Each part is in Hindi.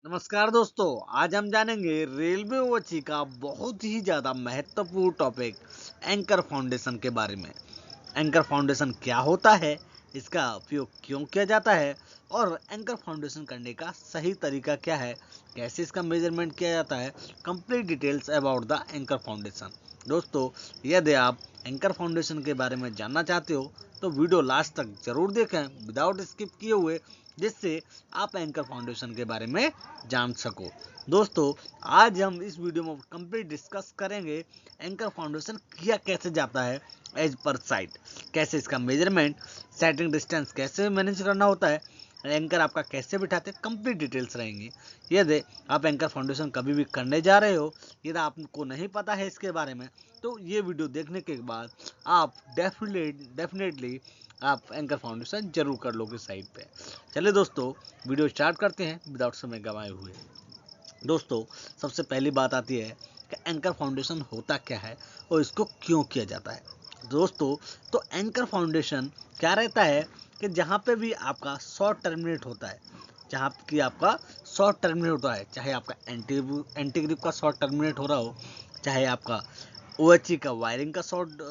नमस्कार दोस्तों। आज हम जानेंगे रेलवे वॉची का बहुत ही ज़्यादा महत्वपूर्ण टॉपिक एंकर फाउंडेशन के बारे में। एंकर फाउंडेशन क्या होता है, इसका उपयोग क्यों किया जाता है और एंकर फाउंडेशन करने का सही तरीका क्या है, कैसे इसका मेजरमेंट किया जाता है। Complete details about the anchor foundation. दोस्तों, यदि आप एंकर फाउंडेशन के बारे में जानना चाहते हो तो वीडियो लास्ट तक जरूर देखें विदाउट स्किप किए हुए, जिससे आप एंकर फाउंडेशन के बारे में जान सको। दोस्तों, आज हम इस वीडियो में कंप्लीट डिस्कस करेंगे एंकर फाउंडेशन किया कैसे जाता है एज पर साइट, कैसे इसका मेजरमेंट, सेटिंग डिस्टेंस कैसे मैनेज करना होता है, एंकर आपका कैसे बिठाते हैं, कंप्लीट डिटेल्स रहेंगी। यदि आप एंकर फाउंडेशन कभी भी करने जा रहे हो, यदि आपको नहीं पता है इसके बारे में, तो ये वीडियो देखने के बाद आप डेफिनेटली आप एंकर फाउंडेशन जरूर कर लोगे साइट पे। चलिए दोस्तों, वीडियो स्टार्ट करते हैं विदाउट समय गंवाए हुए। दोस्तों, सबसे पहली बात आती है कि एंकर फाउंडेशन होता क्या है और इसको क्यों किया जाता है। दोस्तों, तो एंकर फाउंडेशन क्या रहता है कि जहाँ पे भी आपका शॉर्ट टर्मिनेट होता है, जहाँ कि आपका शॉर्ट टर्मिनेट होता है, चाहे आपका एंटी ग्रिप का शॉर्ट टर्मिनेट हो रहा हो, चाहे आपका OHE का वायरिंग का शॉर्ट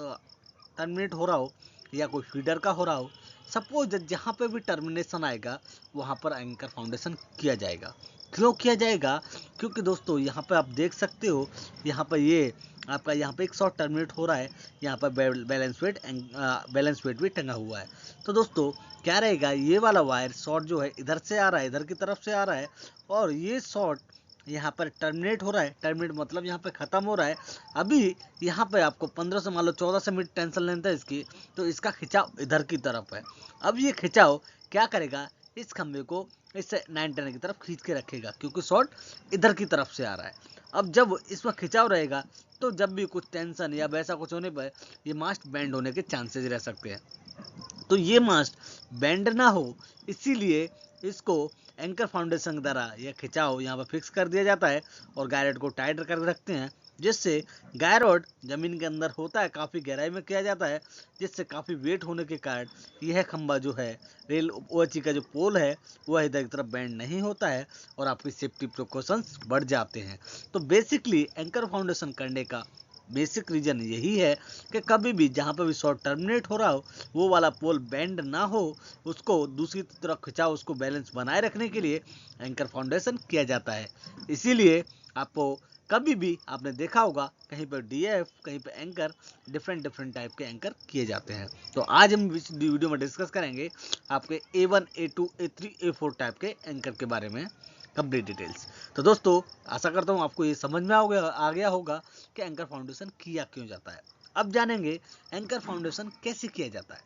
टर्मिनेट हो रहा हो, या कोई फीडर का हो रहा हो, सपोज जहाँ पे भी टर्मिनेशन आएगा वहाँ पर एंकर फाउंडेशन किया जाएगा। क्यों किया जाएगा? क्योंकि दोस्तों, यहाँ पे आप देख सकते हो, यहाँ पर ये आपका यहाँ पे एक शॉर्ट टर्मिनेट हो रहा है, यहाँ पर बैलेंस वेट भी टंगा हुआ है। तो दोस्तों, क्या रहेगा, ये वाला वायर शॉर्ट जो है इधर से आ रहा है, इधर की तरफ से आ रहा है, और ये शॉर्ट यहाँ पर टर्मिनेट हो रहा है। टर्मिनेट मतलब यहाँ पे ख़त्म हो रहा है। अभी यहाँ पे आपको 15 से मान लो 14 से मिनट टेंशन लेंथ है इसकी, तो इसका खिंचाव इधर की तरफ है। अब ये खिंचाव क्या करेगा, इस खंभे को इससे 910 की तरफ खींच के रखेगा, क्योंकि शॉर्ट इधर की तरफ से आ रहा है। अब जब इसमें खिंचाव रहेगा, तो जब भी कुछ टेंशन या वैसा कुछ होने पर ये मास्ट बेंड होने के चांसेस रह सकते हैं। तो ये मास्ट बेंड ना हो, इसीलिए इसको एंकर फाउंडेशन के द्वारा यह खिंचाव यहाँ पर फिक्स कर दिया जाता है और गाय रॉड को टाइट कर रखते हैं, जिससे गाय रॉड जमीन के अंदर होता है, काफ़ी गहराई में किया जाता है, जिससे काफ़ी वेट होने के कारण यह खंभा जो है, रेल OHE का जो पोल है, वह इधर की तरफ बेंड नहीं होता है और आपकी सेफ्टी प्रिकॉशंस बढ़ जाते हैं। तो बेसिकली एंकर फाउंडेशन करने का बेसिक रीजन यही है कि कभी भी जहाँ पर भी शॉर्ट टर्मिनेट हो रहा हो, वो वाला पोल बेंड ना हो, उसको दूसरी तरफ खिंचाव, उसको बैलेंस बनाए रखने के लिए एंकर फाउंडेशन किया जाता है। इसीलिए आपको कभी भी आपने देखा होगा कहीं पर DF, कहीं पर एंकर, डिफरेंट टाइप के एंकर किए जाते हैं। तो आज हम इस वीडियो में डिस्कस करेंगे आपके A1, A2, A3, A4 type के एंकर के बारे में कंप्लीट डिटेल्स। तो दोस्तों, आशा करता हूँ आपको ये समझ में आ गया होगा कि एंकर फाउंडेशन किया क्यों जाता है। अब जानेंगे एंकर फाउंडेशन कैसे किया जाता है।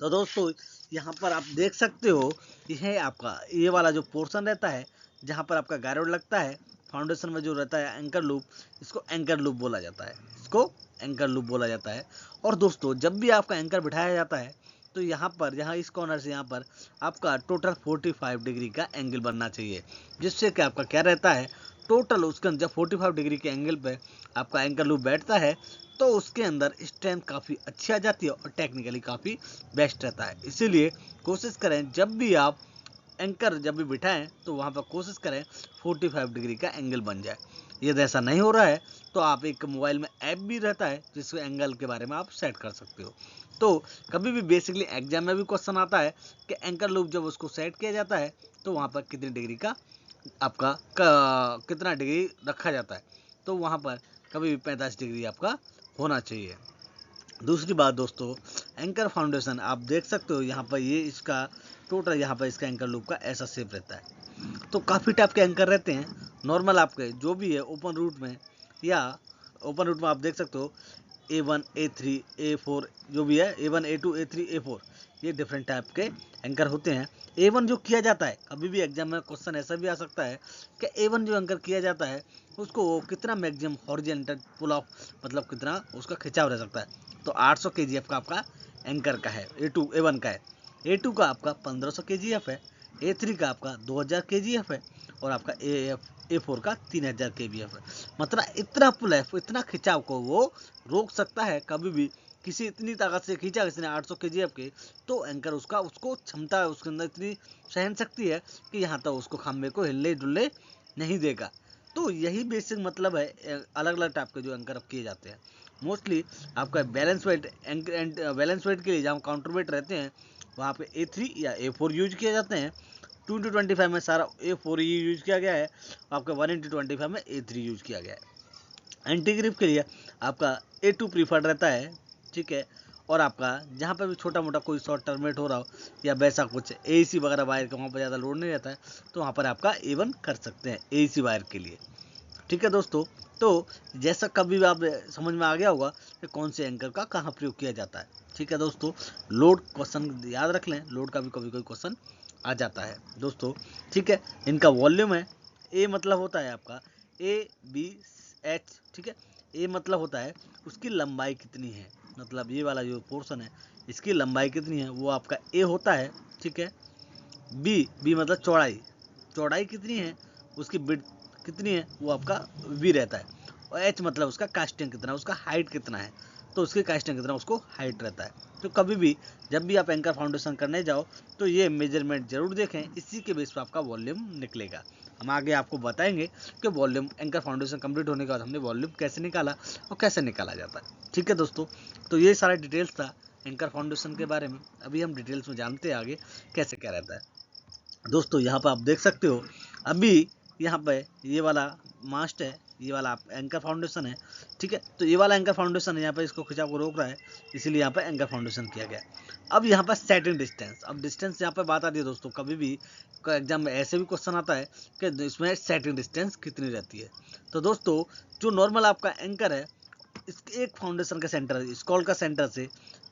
तो दोस्तों, यहाँ पर आप देख सकते हो, यह आपका ये वाला जो पोर्शन रहता है, जहाँ पर आपका गायरोड लगता है, फाउंडेशन में जो रहता है एंकर लूप, इसको एंकर लूप बोला जाता है, इसको एंकर लूप बोला जाता है। और दोस्तों, जब भी आपका एंकर बिठाया जाता है, तो यहाँ इस कॉर्नर से यहाँ पर आपका टोटल 45 डिग्री का एंगल बनना चाहिए, जिससे कि आपका क्या रहता है, टोटल उसके अंदर जब 45 डिग्री के एंगल पे आपका एंकर लूप बैठता है, तो उसके अंदर स्ट्रेंथ काफ़ी अच्छी आ जाती है और टेक्निकली काफ़ी बेस्ट रहता है। इसीलिए कोशिश करें, जब भी आप एंकर जब भी बिठाएं, तो वहाँ पर कोशिश करें 45 डिग्री का एंगल बन जाए। यदि ऐसा नहीं हो रहा है, तो आप एक मोबाइल में ऐप भी रहता है जिस एंगल के बारे में आप सेट कर सकते हो। तो कभी भी बेसिकली एग्जाम में भी क्वेश्चन आता है कि एंकर लूप जब उसको सेट किया जाता है, तो वहाँ पर कितनी डिग्री का आपका कितना डिग्री रखा जाता है, तो वहाँ पर कभी भी 45 डिग्री आपका होना चाहिए। दूसरी बात दोस्तों, एंकर फाउंडेशन आप देख सकते हो, यहाँ पर ये इसका टोटल यहाँ पर इसका एंकर लूप का ऐसा शेप रहता है। तो काफ़ी टाइप के एंकर रहते हैं। नॉर्मल आपके जो भी है ओपन रूट में, या ओपन रूट में आप देख सकते हो A1, A3, A4 जो भी है, A1, A2, A3, A4, ये डिफरेंट टाइप के एंकर होते हैं। A1 जो किया जाता है, कभी भी एग्जाम में क्वेश्चन ऐसा भी आ सकता है कि A1 जो एंकर किया जाता है, उसको कितना मैक्सिमम हॉरिजॉन्टल पुल ऑफ, मतलब कितना उसका खिंचाव रह सकता है। तो 800 kgf का आपका एंकर का है, A1 का है। A2 का आपका 1500 kgf है। A3 का आपका 2000 kgf है और आपका A4 का 3000 kgf है। मतलब इतना पुल है, इतना खिंचाव को वो रोक सकता है, कभी भी किसी इतनी ताकत से खींचा किसी ने 800 kgf के, तो एंकर उसको क्षमता उसके अंदर इतनी सहन शक्ति है कि यहाँ तक उसको खंभे को हिलने डुलने नहीं देगा। तो यही बेसिक मतलब है अलग अलग टाइप के जो एंकर अब किए जाते हैं। मोस्टली आपका बैलेंस वेट बैलेंस वेट के लिए जहाँ काउंटर वेट रहते हैं वहाँ पे A3 या A4 यूज किए जाते हैं। 2:25 में सारा A4 यूज किया गया है, आपका 1:25 में A3 यूज किया गया है। एंटी ग्रिप के लिए आपका A2 प्रीफर्ड रहता है, ठीक है। और आपका जहाँ पर भी छोटा मोटा कोई शॉर्ट टर्मिनेट हो रहा हो या वैसा कुछ AEC वगैरह वायर का वहाँ पर ज़्यादा लोड नहीं रहता है, तो वहाँ पर आपका A1 कर सकते हैं AEC वायर के लिए, ठीक है दोस्तों। तो जैसा कभी भी आप समझ में आ गया होगा कि कौन से एंकर का कहाँ प्रयोग किया जाता है, ठीक है दोस्तों। लोड क्वेश्चन याद रख लें, लोड का भी कभी कोई क्वेश्चन आ जाता है दोस्तों, ठीक है। इनका वॉल्यूम है, ए मतलब होता है आपका ABH, ठीक है। ए मतलब होता है उसकी लंबाई कितनी है, मतलब ये वाला जो पोर्शन है इसकी लंबाई कितनी है वो आपका ए होता है, ठीक है। बी मतलब चौड़ाई कितनी है, उसकी विड्थ कितनी है वो आपका वी रहता है। और एच मतलब उसका कास्टिंग कितना, उसका हाइट कितना है, तो उसकी कास्टिंग कितना उसको हाइट रहता है। तो कभी भी जब भी आप एंकर फाउंडेशन करने जाओ तो ये मेजरमेंट जरूर देखें, इसी के बेस पर आपका वॉल्यूम निकलेगा। हम आगे आपको बताएंगे कि वॉल्यूम एंकर फाउंडेशन कंप्लीट होने के बाद हमने वॉल्यूम कैसे निकाला और कैसे निकाला जाता है, ठीक है दोस्तों। तो ये सारा डिटेल्स था एंकर फाउंडेशन के बारे में। अभी हम डिटेल्स में जानते हैं आगे कैसे क्या रहता है दोस्तों। यहाँ पर आप देख सकते हो अभी यहाँ पे ये वाला मास्ट है, ये वाला एंकर फाउंडेशन है, ठीक है। तो ये वाला एंकर फाउंडेशन है, यहाँ पे इसको खिंचाव को रोक रहा है, इसीलिए यहाँ पे एंकर फाउंडेशन किया गया। अब यहाँ पर सेटिंग डिस्टेंस, अब डिस्टेंस यहाँ पे बात आती है दोस्तों, कभी भी एग्जाम में ऐसे भी क्वेश्चन आता है कि इसमें सेटिंग डिस्टेंस कितनी रहती है। तो दोस्तों जो नॉर्मल आपका एंकर है, इसके एक फाउंडेशन का सेंटर स्कॉल का सेंटर से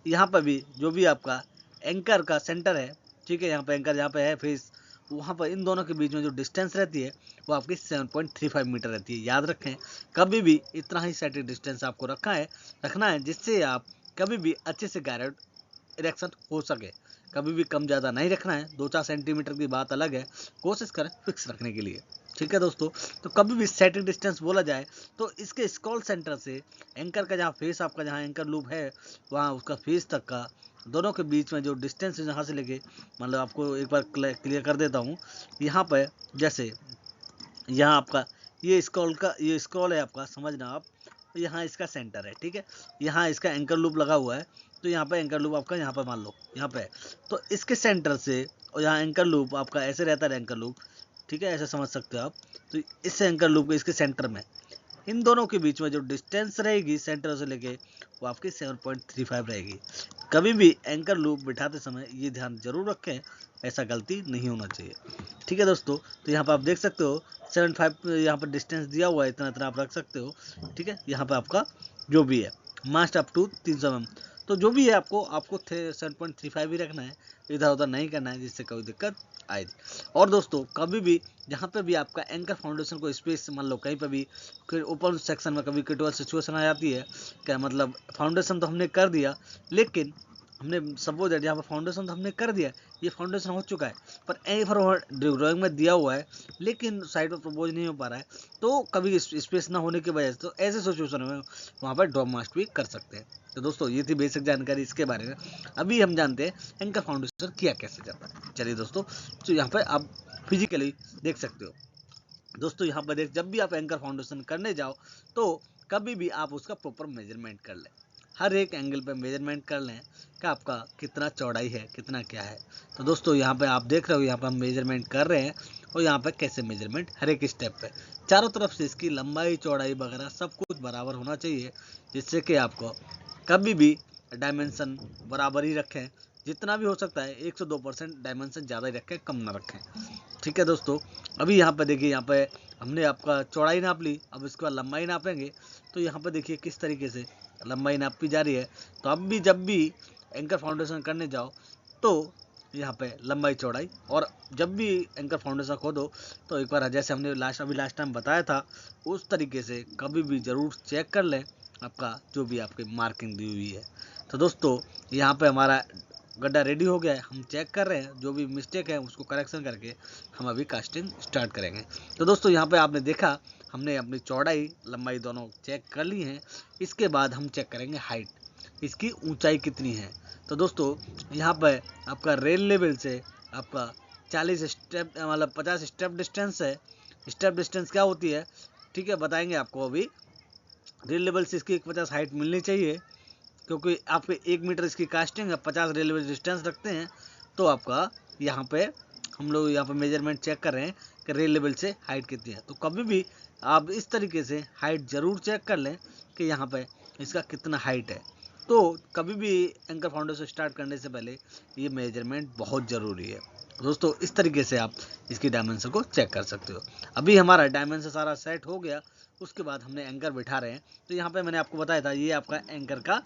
यहाँ पर भी जो भी आपका एंकर का सेंटर है, ठीक है, यहाँ पे एंकर जहाँ पे है फेस, वहाँ पर इन दोनों के बीच में जो डिस्टेंस रहती है वो आपकी 7.35 मीटर रहती है। याद रखें कभी भी इतना ही सेटिंग डिस्टेंस आपको रखना है जिससे आप कभी भी अच्छे से गाइड इरेक्शन हो सके। कभी भी कम ज़्यादा नहीं रखना है, 2-4 सेंटीमीटर की बात अलग है, कोशिश करें फिक्स रखने के लिए, ठीक है दोस्तों। तो कभी भी सेटिंग डिस्टेंस बोला जाए तो इसके स्कॉल सेंटर से एंकर का जहाँ फेस आपका जहाँ एंकर लूप है वहाँ उसका फेस तक का दोनों के बीच में जो डिस्टेंस है जहाँ से लेके, मतलब आपको एक बार क्लियर कर देता हूँ। यहाँ पर जैसे यहाँ आपका ये स्क्रॉल है आपका, समझना आप, यहाँ इसका सेंटर है, ठीक है। यहाँ इसका एंकर लूप लगा हुआ है, तो यहाँ पे एंकर लूप आपका यहाँ पर मान लो यहाँ पे, तो इसके सेंटर से और यहाँ एंकर लूप आपका ऐसे रहता है एंकर लूप, ठीक है, ऐसे समझ सकते हो आप। तो इस एंकर लूप के इसके सेंटर में इन दोनों के बीच में जो डिस्टेंस रहेगी सेंटर से लेके वो आपकी 7.35 रहेगी। कभी भी एंकर लूप बिठाते समय ये ध्यान जरूर रखें, ऐसा गलती नहीं होना चाहिए, ठीक है दोस्तों। तो यहाँ पर आप देख सकते हो 7.5 यहाँ पर डिस्टेंस दिया हुआ है, इतना इतना आप रख सकते हो, ठीक है। यहाँ पर आपका जो भी है मास्ट अप टू 300 mm, तो जो भी है आपको 7.35 ही रखना है, इधर उधर नहीं करना है जिससे कोई दिक्कत आएगी। और दोस्तों कभी भी जहाँ पे भी आपका एंकर फाउंडेशन को स्पेस मान लो कहीं पे भी ओपन सेक्शन में कभी क्रिटिकल सिचुएशन आ जाती है, क्या मतलब फाउंडेशन तो हमने कर दिया, लेकिन हमने सपोज जहाँ पर फाउंडेशन तो हमने कर दिया, ये फाउंडेशन हो चुका है पर ड्राइंग में दिया हुआ है लेकिन साइड पर प्रपोज नहीं हो पा रहा है, तो कभी स्पेस ना होने की वजह से तो ऐसे सिचुएशन में वहाँ पर ड्रॉप मास्ट भी कर सकते हैं। तो दोस्तों ये थी बेसिक जानकारी इसके बारे में। अभी हम जानते हैं एंकर फाउंडेशन किया कैसे जाता है। चलिए दोस्तों, तो यहाँ पर आप फिजिकली देख सकते हो दोस्तों, यहाँ पर देख जब भी आप एंकर फाउंडेशन करने जाओ तो कभी भी आप उसका प्रॉपर मेजरमेंट कर लें, हर एक एंगल पे मेजरमेंट कर लें कि आपका कितना चौड़ाई है कितना क्या है। तो दोस्तों यहाँ पे आप देख रहे हो यहाँ पे हम मेजरमेंट कर रहे हैं और यहाँ पे कैसे मेजरमेंट हर एक स्टेप पे चारों तरफ से इसकी लंबाई चौड़ाई वगैरह सब कुछ बराबर होना चाहिए, जिससे कि आपको कभी भी डायमेंशन बराबर ही रखें, जितना भी हो सकता है 102% डायमेंशन ज़्यादा ही रखें, कम ना रखें, ठीक है दोस्तों। अभी यहाँ पे देखिए, यहाँ पे हमने आपका चौड़ाई नाप ली, अब इसके बाद लंबाई नापेंगे। तो यहाँ पे देखिए किस तरीके से लंबाई नापी जा रही है। तो अब भी जब भी एंकर फाउंडेशन करने जाओ तो यहाँ पे लंबाई चौड़ाई, और जब भी एंकर फाउंडेशन खोदो तो एक बार जैसे हमने लास्ट टाइम बताया था उस तरीके से कभी भी ज़रूर चेक कर लें आपका जो भी आपकी मार्किंग दी हुई है। तो दोस्तों यहाँ पे हमारा गड्ढा रेडी हो गया है, हम चेक कर रहे हैं, जो भी मिस्टेक है उसको करेक्शन करके हम अभी कास्टिंग स्टार्ट करेंगे। तो दोस्तों यहाँ पे आपने देखा हमने अपनी चौड़ाई लंबाई दोनों चेक कर ली हैं, इसके बाद हम चेक करेंगे हाइट। इसकी ऊंचाई कितनी है। तो दोस्तों यहाँ पर आपका रेल लेवल से आपका 40 स्टेप मतलब 50 स्टेप डिस्टेंस है। स्टेप डिस्टेंस क्या होती है, ठीक है, बताएंगे आपको अभी। रेल लेवल से इसकी 50 हाइट मिलनी चाहिए, क्योंकि आप 1 मीटर इसकी कास्टिंग है, 50 रेल लेवल डिस्टेंस रखते हैं, तो आपका यहाँ पे हम लोग यहाँ पे मेजरमेंट चेक कर रहे हैं कि रेल लेवल से हाइट कितनी है। तो कभी भी आप इस तरीके से हाइट ज़रूर चेक कर लें कि यहाँ पे इसका कितना हाइट है। तो कभी भी एंकर फाउंडेशन स्टार्ट करने से पहले ये मेजरमेंट बहुत ज़रूरी है। दोस्तों इस तरीके से आप इसकी डायमेंशन को चेक कर सकते हो। अभी हमारा डायमेंशन सारा सेट हो गया, उसके बाद हमने एंकर बिठा रहे हैं। तो यहाँ पे मैंने आपको बताया था, ये आपका एंकर का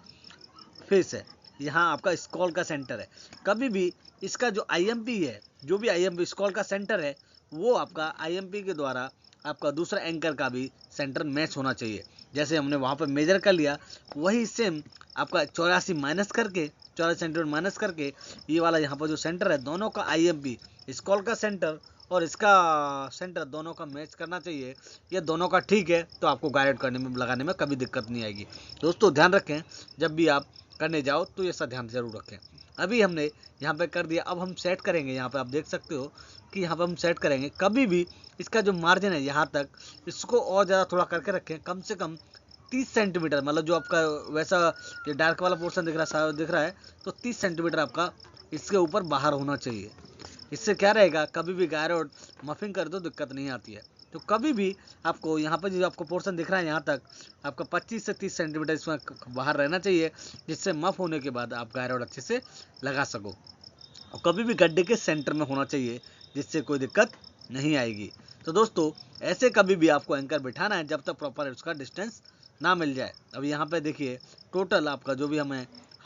फेस है, यहाँ आपका स्कॉल का सेंटर है। कभी भी इसका जो आईएमपी है, जो भी आईएमपी स्कॉल का सेंटर है, वो आपका आईएमपी के द्वारा आपका दूसरा एंकर का भी सेंटर मैच होना चाहिए। जैसे हमने वहाँ पर मेजर कर लिया, वही सेम आपका 84 माइनस करके 84 सेंटीमीटर माइनस करके ये वाला यहाँ पर जो सेंटर है, दोनों का आईएमपी स्कॉल का सेंटर और इसका सेंटर दोनों का मैच करना चाहिए। ये दोनों का ठीक है तो आपको गाइड करने में लगाने में कभी दिक्कत नहीं आएगी। दोस्तों ध्यान रखें, जब भी आप करने जाओ तो ये सब ध्यान जरूर रखें। अभी हमने यहाँ पे कर दिया, अब हम सेट करेंगे। यहाँ पे आप देख सकते हो कि यहाँ पे हम सेट करेंगे। कभी भी इसका जो मार्जिन है यहाँ तक, इसको और ज़्यादा थोड़ा करके रखें, कम से कम 30 सेंटीमीटर, मतलब जो आपका वैसा ये डार्क वाला पोर्शन दिख रहा है, तो 30 सेंटीमीटर आपका इसके ऊपर बाहर होना चाहिए। इससे क्या रहेगा, कभी भी गायर और मफिंग कर दो दिक्कत नहीं आती है। तो कभी भी आपको यहाँ पर जो आपको पोर्शन दिख रहा है यहाँ तक आपका 25 से 30 सेंटीमीटर इसमें बाहर रहना चाहिए, जिससे मफ होने के बाद आप गायर और अच्छे से लगा सको। और कभी भी गड्ढे के सेंटर में होना चाहिए, जिससे कोई दिक्कत नहीं आएगी। तो दोस्तों ऐसे कभी भी आपको एंकर बिठाना है जब तक प्रॉपर उसका डिस्टेंस ना मिल जाए। अब यहाँ पे देखिए टोटल आपका जो भी हम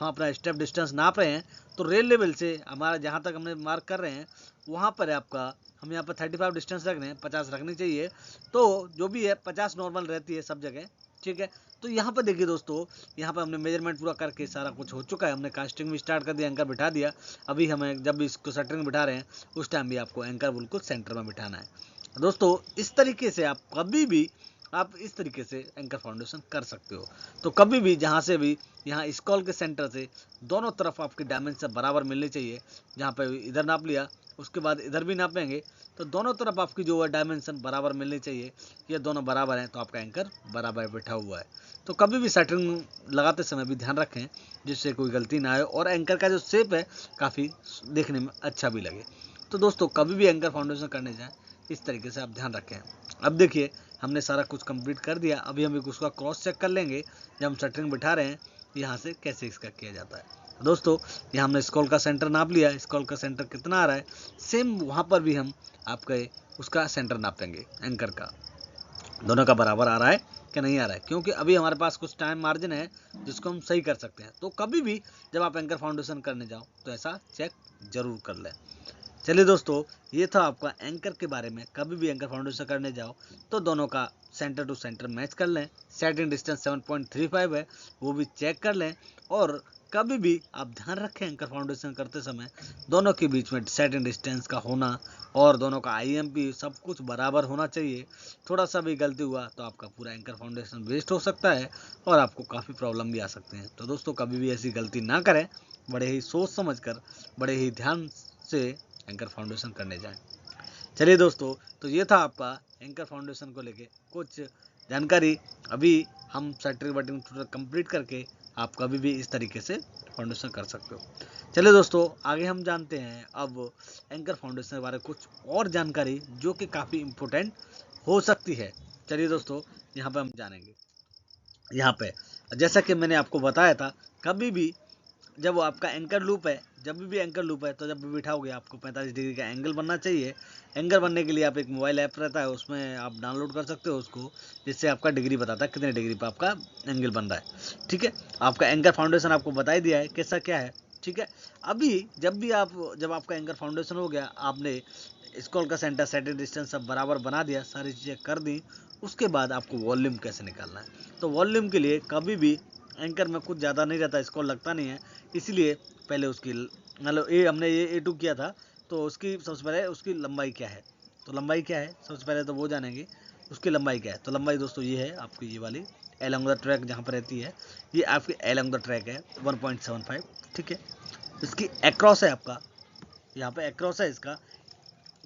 अपना स्टेप डिस्टेंस नाप रहे हैं, तो रेल लेवल से हमारा जहाँ तक हमने मार्क कर रहे हैं वहाँ पर आपका हम यहाँ पर 35 डिस्टेंस रख रहे हैं, 50 रखनी चाहिए। तो जो भी है 50 नॉर्मल रहती है सब जगह, ठीक है। तो यहाँ पर देखिए दोस्तों, यहाँ पर हमने मेजरमेंट पूरा करके सारा कुछ हो चुका है। हमने कास्टिंग भी स्टार्ट कर दिया, एंकर बिठा दिया। अभी हमें जब भी इसको सेंटरिंग बिठा रहे हैं उस टाइम भी आपको एंकर बिल्कुल सेंटर में बिठाना है। दोस्तों इस तरीके से आप कभी भी आप इस तरीके से एंकर फाउंडेशन कर सकते हो। तो कभी भी जहाँ से भी यहाँ स्कॉल के सेंटर से दोनों तरफ आपकी डायमेंशन बराबर मिलनी चाहिए। जहाँ पे इधर नाप लिया उसके बाद इधर भी नापेंगे, तो दोनों तरफ आपकी जो है डायमेंशन बराबर मिलनी चाहिए। ये दोनों बराबर हैं तो आपका एंकर बराबर बैठा हुआ है। तो कभी भी सेंटरिंग लगाते समय भी ध्यान रखें जिससे कोई गलती ना आए और एंकर का जो शेप है काफ़ी देखने में अच्छा भी लगे। तो दोस्तों कभी भी एंकर फाउंडेशन करने जाएँ इस तरीके से आप ध्यान रखें। अब देखिए हमने सारा कुछ कंप्लीट कर दिया। अभी हम उसका क्रॉस चेक कर लेंगे जब हम सेंटरिंग बिठा रहे हैं यहाँ से कैसे इसका किया जाता है। दोस्तों यहाँ हमने स्कॉल का सेंटर नाप लिया, स्कॉल का सेंटर कितना आ रहा है, सेम वहाँ पर भी हम आपके उसका सेंटर नापेंगे एंकर का, दोनों का बराबर आ रहा है कि नहीं आ रहा है, क्योंकि अभी हमारे पास कुछ टाइम मार्जिन है जिसको हम सही कर सकते हैं। तो कभी भी जब आप एंकर फाउंडेशन करने जाओ तो ऐसा चेक जरूर कर लें। चलिए दोस्तों ये था आपका एंकर के बारे में। कभी भी एंकर फाउंडेशन करने जाओ तो दोनों का सेंटर टू सेंटर मैच कर लें। सेटिंग डिस्टेंस 7.35 है, वो भी चेक कर लें। और कभी भी आप ध्यान रखें एंकर फाउंडेशन करते समय दोनों के बीच में सेटिंग डिस्टेंस का होना और दोनों का आईएमपी सब कुछ बराबर होना चाहिए। थोड़ा सा भी गलती हुआ तो आपका पूरा एंकर फाउंडेशन वेस्ट हो सकता है और आपको काफ़ी प्रॉब्लम भी आ सकते हैं। तो दोस्तों कभी भी ऐसी गलती ना करें, बड़े ही सोच समझ कर, बड़े ही ध्यान से एंकर फाउंडेशन करने जाएं। चलिए दोस्तों तो ये था आपका एंकर फाउंडेशन को लेके कुछ जानकारी। अभी हम सेंटरिंग बटिंग कंप्लीट करके आप कभी भी इस तरीके से फाउंडेशन कर सकते हो। चलिए दोस्तों आगे हम जानते हैं अब एंकर फाउंडेशन के बारे में कुछ और जानकारी जो कि काफ़ी इम्पोर्टेंट हो सकती है। चलिए दोस्तों यहाँ पे हम जानेंगे। यहाँ पे जैसा कि मैंने आपको बताया था, कभी भी जब आपका एंकर लूप है, जब भी एंकर लूप है तो जब भी बिठाओगे आपको 45 डिग्री का एंगल बनना चाहिए। एंगल बनने के लिए आप एक मोबाइल ऐप रहता है उसमें आप डाउनलोड कर सकते हो उसको, जिससे आपका डिग्री बताता है कितने डिग्री पर आपका एंगल बन रहा है। ठीक है, आपका एंकर फाउंडेशन आपको बता ही दिया है कैसा क्या है। ठीक है, अभी जब आपका एंकर फाउंडेशन हो गया, आपने स्कॉल का सेंटर सेटिंग डिस्टेंस सब बराबर बना दिया, सारी चीज़ें कर दी, उसके बाद आपको वॉल्यूम कैसे निकालना है। तो वॉल्यूम के लिए कभी भी एंकर में कुछ ज़्यादा नहीं रहता, स्कॉल लगता नहीं है, इसलिए पहले उसकी मतलब हमने ये A2 किया था तो उसकी सबसे पहले उसकी लंबाई क्या है। तो लंबाई क्या है सबसे पहले तो वो जानेंगे, उसकी लंबाई क्या है। तो लंबाई दोस्तों ये है आपकी ये वाली along द ट्रैक जहाँ पर रहती है, ये आपकी along द ट्रैक है 1.75, ठीक है। इसकी एक्रॉस है आपका, यहाँ पे एक्रॉस है इसका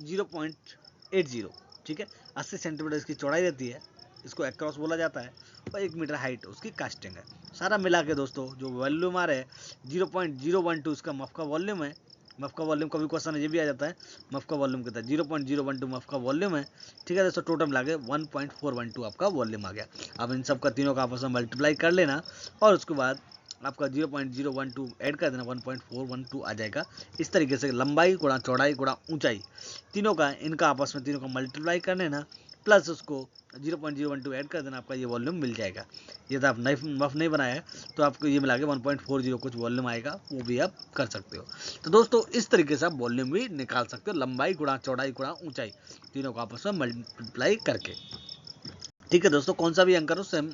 0.80, ठीक है। 80 सेंटीमीटर इसकी चौड़ाई रहती है, इसको एक्रॉस बोला जाता है, और 1 मीटर हाइट उसकी कास्टिंग है। सारा मिला के दोस्तों जो वॉल्यूम आ रहा है 0.012 इसका मफ का वॉल्यूम है। मफ का वॉल्यूम कभी क्वेश्चन ये भी आ जाता है, मफ का वॉल्यूम कितना, 0.012 मफ का वॉल्यूम है, ठीक है दोस्तों। टोटल मिला के 1.412 आपका वॉल्यूम आ गया। अब इन सब का तीनों का आपस में मल्टीप्लाई कर लेना, और उसके बाद आपका 0.012 ऐड कर देना, 1.412 आ जाएगा। इस तरीके से लंबाई गुणा चौड़ाई गुणा ऊंचाई, तीनों का इनका आपस में तीनों का मल्टीप्लाई कर लेना, प्लस उसको 0.012 ऐड कर देना, आपका ये वॉल्यूम मिल जाएगा। ये तो आप मफ नहीं बनाया है तो आपको ये मिला के 1.40 कुछ वॉल्यूम आएगा, वो भी आप कर सकते हो। तो दोस्तों इस तरीके से आप वॉल्यूम भी निकाल सकते हो, लंबाई गुणा चौड़ाई गुणा ऊंचाई, तीनों को आपस में मल्टीप्लाई करके, ठीक है दोस्तों। कौन सा भी एंकर हो सेम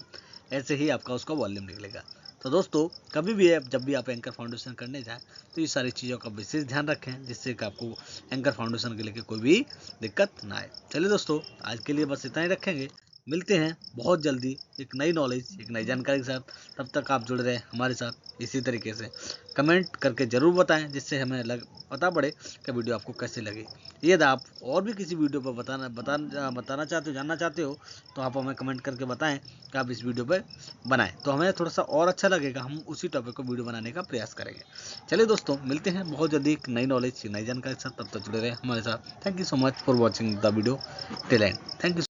ऐसे ही आपका उसका वॉल्यूम निकलेगा। तो दोस्तों कभी भी है जब भी आप एंकर फाउंडेशन करने जाएं तो ये सारी चीज़ों का विशेष ध्यान रखें, जिससे कि आपको एंकर फाउंडेशन के लिए कोई भी दिक्कत ना आए। चलिए दोस्तों आज के लिए बस इतना ही रखेंगे, मिलते हैं बहुत जल्दी एक नई नॉलेज एक नई जानकारी के साथ। तब तक आप जुड़े रहें हमारे साथ इसी तरीके से, कमेंट करके ज़रूर बताएं, जिससे हमें पता पड़े कि वीडियो आपको कैसे लगी। यदि आप और भी किसी वीडियो पर बताना चाहते हो, जानना चाहते हो, तो आप हमें कमेंट करके बताएं कि आप इस वीडियो पर बनाएं, तो हमें थोड़ा सा और अच्छा लगेगा, हम उसी टॉपिक को वीडियो बनाने का प्रयास करेंगे। चलिए दोस्तों मिलते हैं बहुत जल्दी एक नई नॉलेज नई जानकारी के साथ, तब तक जुड़े रहें हमारे साथ। Thank you so much for watching the video till and. Thank you.